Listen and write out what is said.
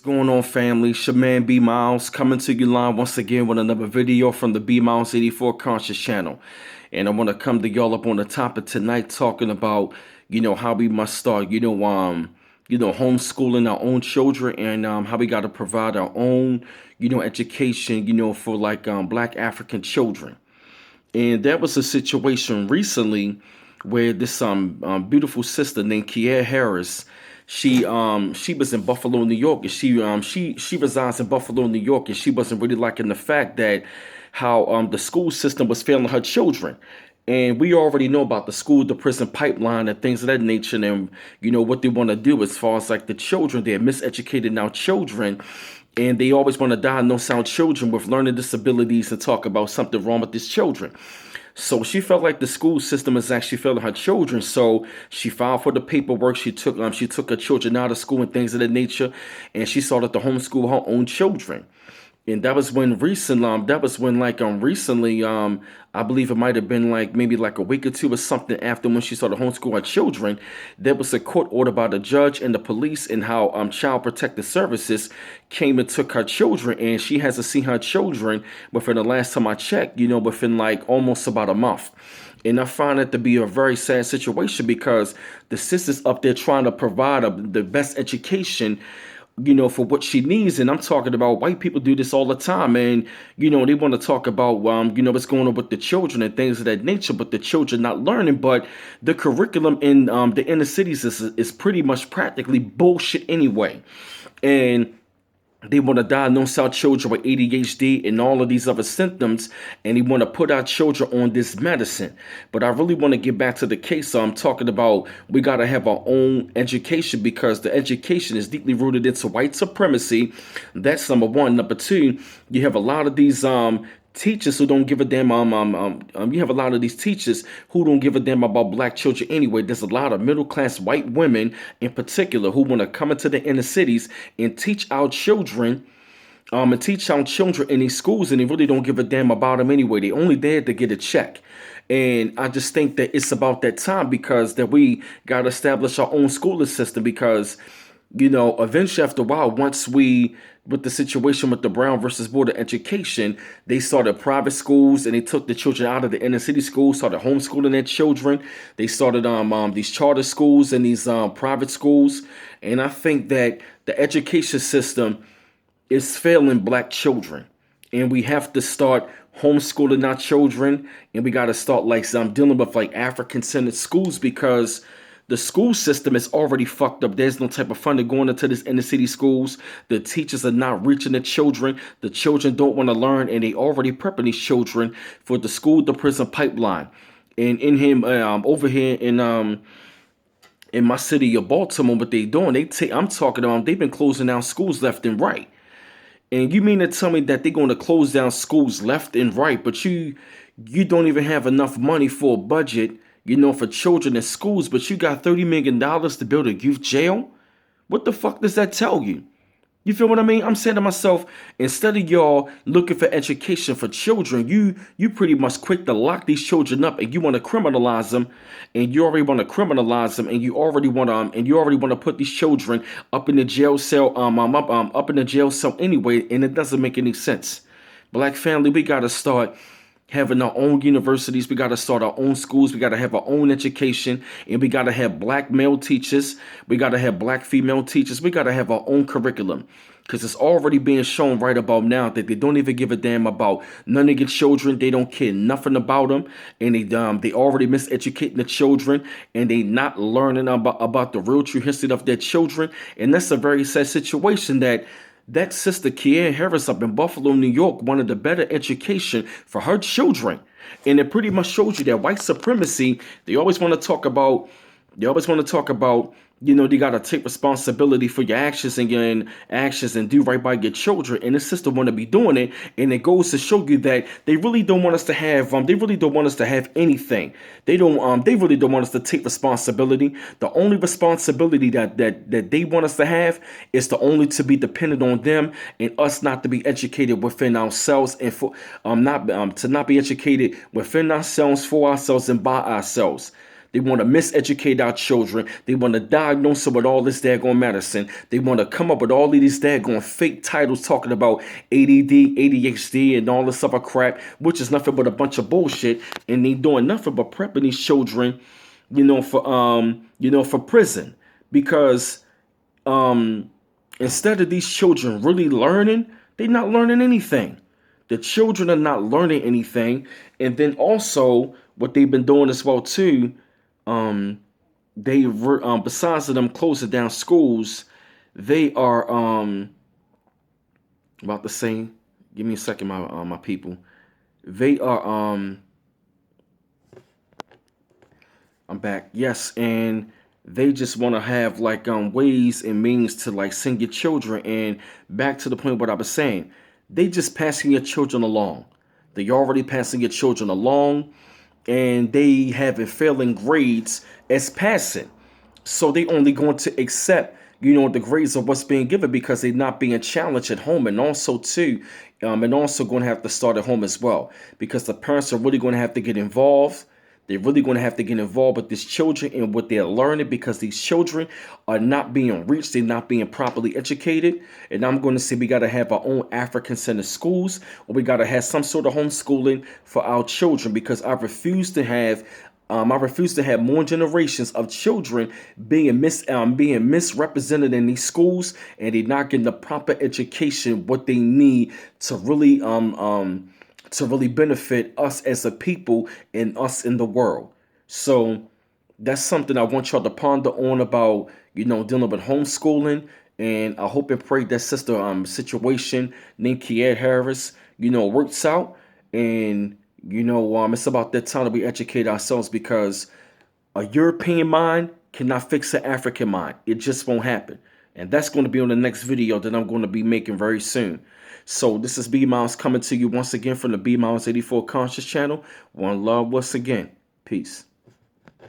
Going on, family? It's your man B Miles coming to you live once again with another video from the B Miles 84 Conscious channel. And I want to come to y'all up on the topic tonight talking about, how we must start, homeschooling our own children and how we got to provide our own, education, for like black African children. And that was a situation recently where this beautiful sister named Kiarre Harris, she was in Buffalo, New York, and she resides in Buffalo, New York, and she wasn't really liking the fact that how the school system was failing her children. And we already know about the school to prison pipeline and things of that nature, and what they want to do as far as like the children. They're miseducated now children, and they always want to diagnose our children with learning disabilities and talk about something wrong with these children. So she felt like the school system is actually failing her children. So she filed for the paperwork. She took her children out of school and things of that nature, and she started to homeschool her own children. And that was when recently, I believe it might have been like maybe like a week or two or something after when she started homeschool her children. There was a court order by the judge and the police, and how Child Protective Services came and took her children, and she hasn't seen her children within the last time I checked, within like almost about a month. And I find it to be a very sad situation because the sister's up there trying to provide the best education, for what she needs. And I'm talking about white people do this all the time. And, they want to talk about, what's going on with the children and things of that nature, but the children not learning. But the curriculum in the inner cities is pretty much practically bullshit anyway. And they want to diagnose our children with ADHD and all of these other symptoms, and they want to put our children on this medicine. But I really want to get back to the case. So I'm talking about we got to have our own education because the education is deeply rooted into white supremacy. That's number one. Number two, you have a lot of these teachers who don't give a damn. You have a lot of these teachers who don't give a damn about black children anyway. There's a lot of middle class white women in particular who want to come into the inner cities and teach our children. In these schools, and they really don't give a damn about them anyway. They only there to get a check. And I just think that it's about that time because that we got to establish our own schooling system because, eventually after a while, with the situation with the Brown versus Board of Education, they started private schools and they took the children out of the inner city schools, started homeschooling their children. They started these charter schools and these private schools. And I think that the education system is failing black children. And we have to start homeschooling our children. And we got to start dealing with like African-centered schools because the school system is already fucked up. There's no type of funding going into this inner city schools. The teachers are not reaching the children. The children don't want to learn, and they already prepping these children for the school to prison pipeline. And over here in my city of Baltimore, what they doing? I'm talking about they've been closing down schools left and right. And you mean to tell me that they're going to close down schools left and right, but you don't even have enough money for a budget, for children in schools, but you got $30 million to build a youth jail? What the fuck does that tell you? You feel what I mean? I'm saying to myself, instead of y'all looking for education for children, you pretty much quick to lock these children up, and you want to criminalize them, and you already want to criminalize them, and you already want to put these children up in the jail cell, up in the jail cell anyway, and it doesn't make any sense. Black family, we gotta start having our own universities. We got to start our own schools. We got to have our own education, and we got to have black male teachers. We got to have black female teachers. We got to have our own curriculum because it's already being shown right about now that they don't even give a damn about none of your children. They don't care nothing about them, and they already miseducating the children, and they not learning about the real true history of their children. And that's a very sad situation that sister Kiarre Harris up in Buffalo, New York, wanted a better education for her children. And it pretty much shows you that white supremacy, they always want to talk about, they got to take responsibility for your actions and do right by your children. And this sister want to be doing it. And it goes to show you that they really don't want us to have, anything. They really don't want us to take responsibility. The only responsibility that they want us to have is to be dependent on them and us not to be educated within ourselves and to not be educated within ourselves, for ourselves, and by ourselves. They want to miseducate our children. They want to diagnose them with all this daggone medicine. They want to come up with all of these daggone fake titles talking about ADD, ADHD, and all this other crap, which is nothing but a bunch of bullshit. And they doing nothing but prepping these children, for prison. Because instead of these children really learning, they're not learning anything. The children are not learning anything. And then also what they've been doing as well too, they besides them closing down schools, they are about to say, give me a second, my people. They are I'm back. Yes, and they just want to have like ways and means to like send your children. And back to the point what I was saying, they just passing your children along. They already passing your children along, and they having failing grades as passing. So they only going to accept, the grades of what's being given because they're not being challenged at home. And also too, and also going to have to start at home as well, because the parents are really going to have to get involved. They're really going to have to get involved with these children and what they're learning, because these children are not being reached. They're not being properly educated. And I'm going to say we got to have our own African-centered schools, or we got to have some sort of homeschooling for our children, because I refuse to have more generations of children being misrepresented in these schools, and they're not getting the proper education what they need to really benefit us as a people and us in the world. So that's something I want y'all to ponder on about, dealing with homeschooling. And I hope and pray that sister situation named Kiarre Harris, works out. And it's about that time that we educate ourselves, because a European mind cannot fix an African mind. It just won't happen. And that's going to be on the next video that I'm going to be making very soon. So this is B Miles coming to you once again from the B Miles 84 Conscious channel. One love once again. Peace.